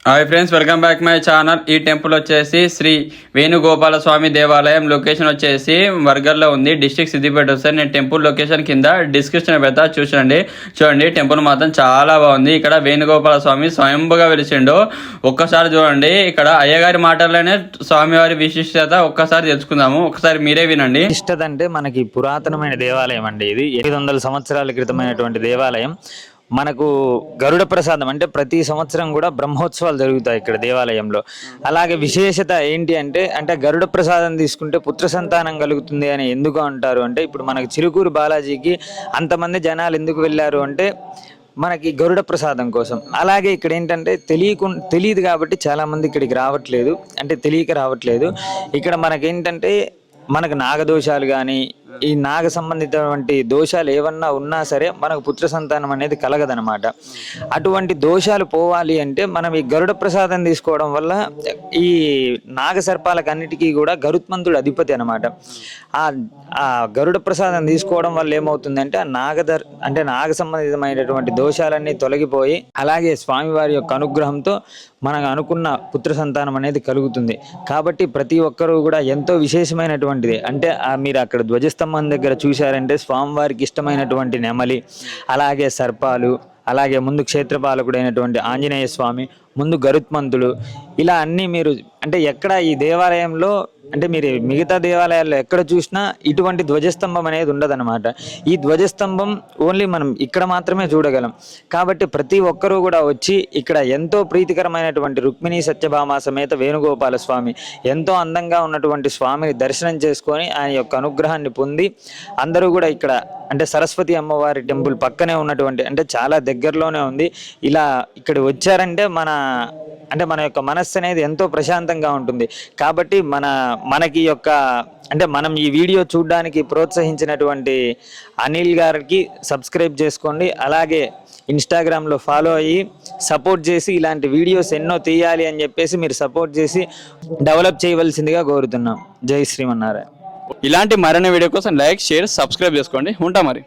Hi friends, welcome back my channel. ఈ temple వచ్చేసి శ్రీ వేణుగోపాల స్వామి దేవాలయం. లొకేషన్ వచ్చేసి వర్గర్లో ఉంది, డిస్ట్రిక్ట్ సిద్దిపేట వస్తుంది. నేను టెంపుల్ లొకేషన్ కింద డిస్క్రిప్షన్ పెడతా, చూడండి. టెంపుల్ మాత్రం చాలా బాగుంది. ఇక్కడ వేణుగోపాల స్వామి స్వయంభుగా వెలిసిండు. ఒక్కసారి చూడండి, ఇక్కడ అయ్యగారి మాటల్లోనే స్వామివారి విశిష్టత ఒక్కసారి తెలుసుకుందాము. ఒకసారి మీరే వినండి. విశిష్టత అంటే మనకి పురాతనమైన దేవాలయం అండి. ఇది 800 సంవత్సరాల క్రితమైనటువంటి దేవాలయం. మనకు గరుడ ప్రసాదం అంటే ప్రతి సంవత్సరం కూడా బ్రహ్మోత్సవాలు జరుగుతాయి ఇక్కడ దేవాలయంలో. అలాగే విశేషత ఏంటి అంటే గరుడ ప్రసాదం తీసుకుంటే పుత్ర సంతానం కలుగుతుంది అని ఎందుకు అంటారు అంటే, ఇప్పుడు మనకి చిలుకూరు బాలాజీకి అంతమంది జనాలు ఎందుకు వెళ్ళారు అంటే మనకి గరుడ ప్రసాదం కోసం. అలాగే ఇక్కడ ఏంటంటే తెలియదు కాబట్టి చాలా మంది ఇక్కడికి రావట్లేదు, అంటే తెలియక రావట్లేదు. ఇక్కడ మనకేంటంటే మనకు నాగదోషాలు కానీ ఈ నాగ సంబంధితటువంటి దోషాలు ఏమన్నా ఉన్నా సరే మనకు పుత్ర సంతానం అనేది కలగదనమాట. అటువంటి దోషాలు పోవాలి అంటే మనం ఈ గరుడ ప్రసాదం తీసుకోవడం వల్ల ఈ నాగ సర్పాలకన్నిటికీ కూడా గరుత్మంతుడు అధిపతి అనమాట. ఆ గరుడ ప్రసాదం తీసుకోవడం వల్ల ఏమవుతుందంటే ఆ నాగ సంబంధితమైనటువంటి దోషాలన్నీ తొలగిపోయి అలాగే స్వామివారి యొక్క అనుగ్రహంతో మనకు అనుకున్న పుత్ర సంతానం అనేది కలుగుతుంది. కాబట్టి ప్రతి ఒక్కరూ కూడా ఎంతో విశేషమైనటువంటిది. అంటే మీరు అక్కడ ధ్వజస్తంభం దగ్గర చూశారంటే స్వామివారికి ఇష్టమైనటువంటి నెమలి, అలాగే సర్పాలు, అలాగే ముందు క్షేత్రపాలకుడైనటువంటి ఆంజనేయ స్వామి, ముందు గరుత్మంతుడు, ఇలా అన్నీ మీరు అంటే ఎక్కడ ఈ దేవాలయంలో అంటే మీరు మిగతా దేవాలయాల్లో ఎక్కడ చూసినా ఇటువంటి ధ్వజస్తంభం అనేది ఉండదన్నమాట. ఈ ధ్వజస్తంభం ఓన్లీ మనం ఇక్కడ మాత్రమే చూడగలం. కాబట్టి ప్రతి ఒక్కరూ కూడా వచ్చి ఇక్కడ ఎంతో ప్రీతికరమైనటువంటి రుక్మిణీ సత్యభామ సమేత వేణుగోపాల స్వామి, ఎంతో అందంగా ఉన్నటువంటి స్వామిని దర్శనం చేసుకొని ఆయన యొక్క అనుగ్రహాన్ని పొంది అందరూ కూడా ఇక్కడ అంటే సరస్వతి అమ్మవారి టెంపుల్ పక్కనే ఉన్నటువంటి అంటే చాలా దగ్గరలోనే ఉంది. ఇలా ఇక్కడ వచ్చారంటే మన యొక్క మనస్సు అనేది ఎంతో ప్రశాంతంగా ఉంటుంది. కాబట్టి మనకి యొక్క అంటే మనం ఈ వీడియో చూడడానికి ప్రోత్సహించినటువంటి అనిల్ గారికి సబ్స్క్రైబ్ చేసుకోండి. అలాగే ఇన్స్టాగ్రామ్లో ఫాలో అయ్యి సపోర్ట్ చేసి ఇలాంటి వీడియోస్ ఎన్నో తీయాలి అని చెప్పేసి మీరు సపోర్ట్ చేసి డెవలప్ చేయవలసిందిగా కోరుతున్నాం. జై శ్రీమన్నారాయణ. ఇలాంటి మరిన్ని వీడియో కోసం లైక్, షేర్, సబ్స్క్రైబ్ చేసుకోండి. ఉంటా మరి.